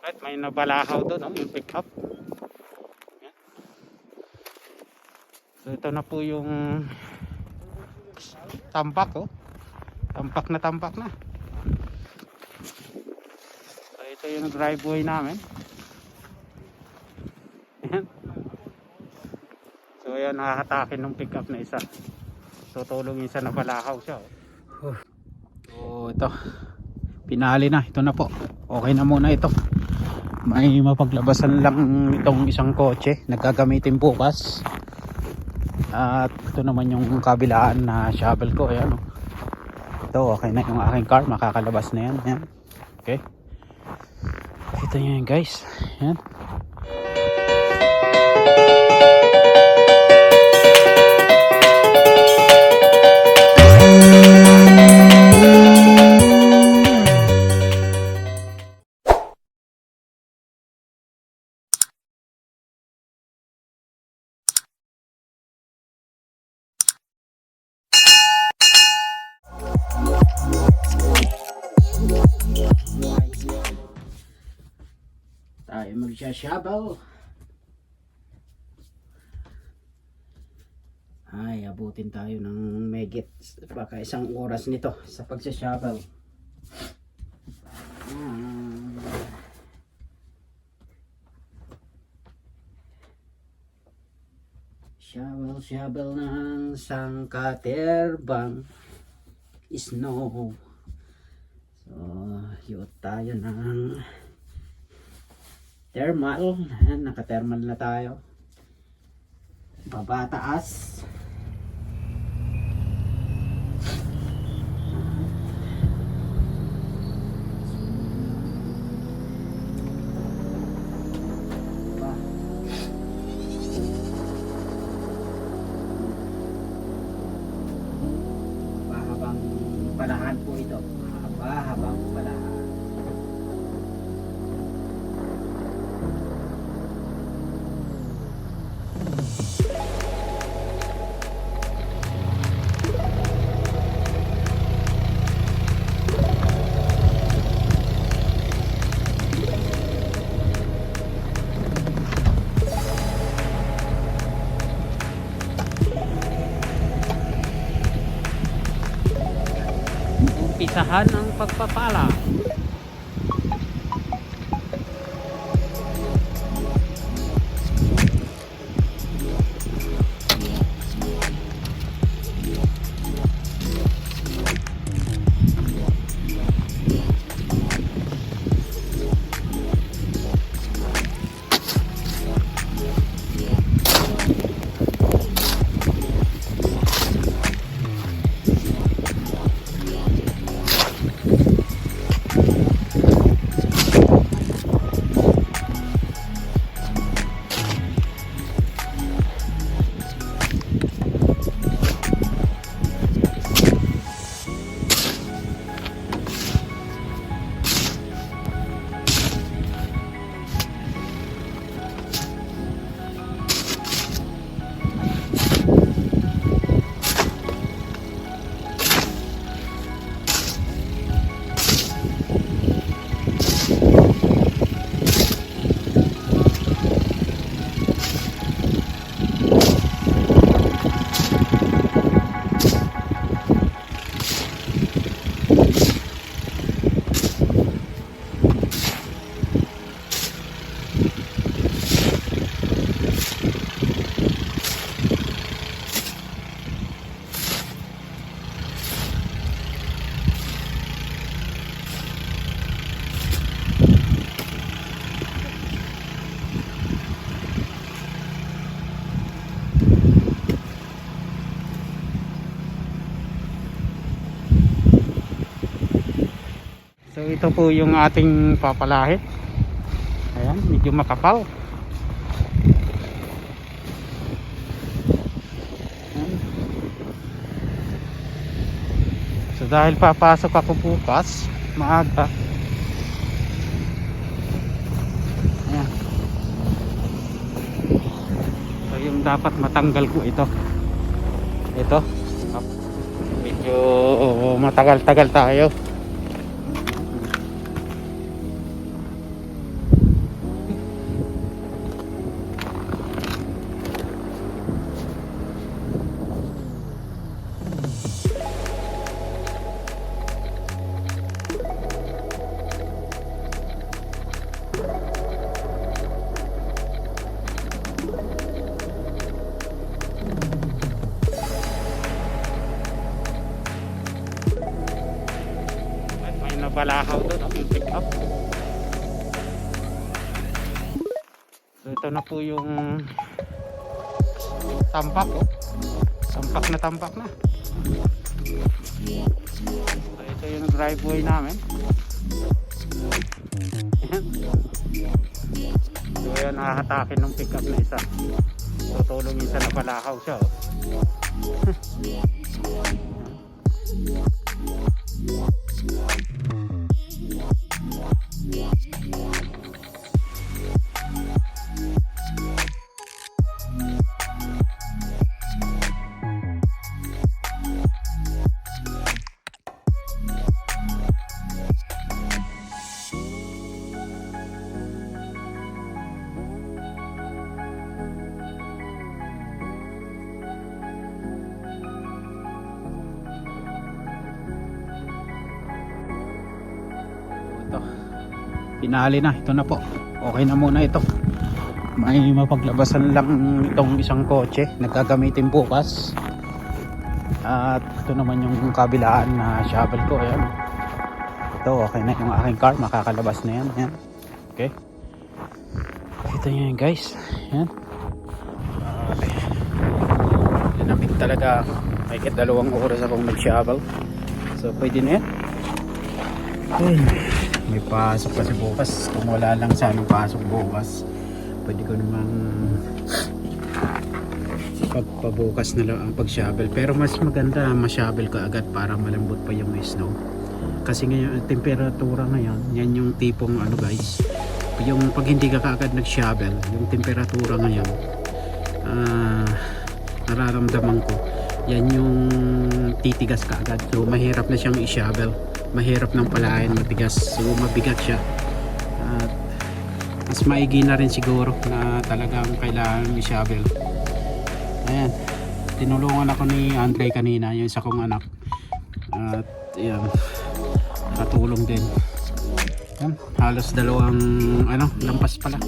At may nabalakaw doon, no? Yung pick up. Yan. So ito na po yung tampak, oh. Tampak na tampak na. So ito yung driveway namin. Yan. So ayan, nakakatakin ng pick up na isa. So tulong isa na balakaw siya, oh. So ito, pinali na, ito na po. Okay na muna ito. May mapaglabasan lang itong isang kotse nagagamitin bukas. At ito naman yung kabilaan na shovel ko. Ayan, oh. Ito okay na yung aking car, makakalabas na yan. Ayan. Okay, ito yan guys. Ayan. Tayo magsasyabaw. Ay, abutin tayo ng megit baka isang oras nito sa pagsasyabaw. Shabal ng sangkaterbang snow. So, yut tayo ng thermal. Naka-thermal na tayo. Baba taas. Mahabang palahan po ito. Mahabang palahan. Umpisahan ang pagpapala. So ito po yung ating papalahe. Ayan, medyo makapal. Ayan. So dahil papasok ako bukas maaga. Ayan. So yung dapat matanggal ko ito. Ito. Medyo matagal-tagal tayo. balakaw doon, yung pick up. So ito na po yung tampak, oh. Tampak na. So ito yung driveway namin. So yan, nakahatakin ng pick up na isa. Tutulong isa na balakaw siya, oh. Ito, pinali na, ito na po, okay na muna ito. May mapaglabasan lang itong isang kotse nagkagamitin bukas. At ito naman yung kabilaan na shovel ko. Ayan, ito okay na yung aking car, makakalabas na yan. Ayan. Okay, ito yun guys. Ayan, dinamit talaga. May 2 oras akong nag-shovel. So pwede na yan. Ay, may pasok kasi bukas. Kung wala lang sana pasok bukas, pwede ko namang pagpabukas na lang ang pag-shovel. Pero mas maganda ma-shovel ko agad para malambot pa yung snow. Kasi ngayon, temperatura ngayon, yan yung tipong ano guys, yung pag hindi ka kaagad nag-shovel, yung temperatura ngayon, nararamdaman ko, yan yung titigas ka agad. So mahirap na siyang i-shovel. Mahirap ng palayan, matigas. So mabigat siya. At mas maigi na rin siguro na talagang kailangan i-shovel. Ayan, tinulungan ako ni Andre kanina, yung isa kong anak. At ayan, katulong din. Ayan, halos 2 lampas pala.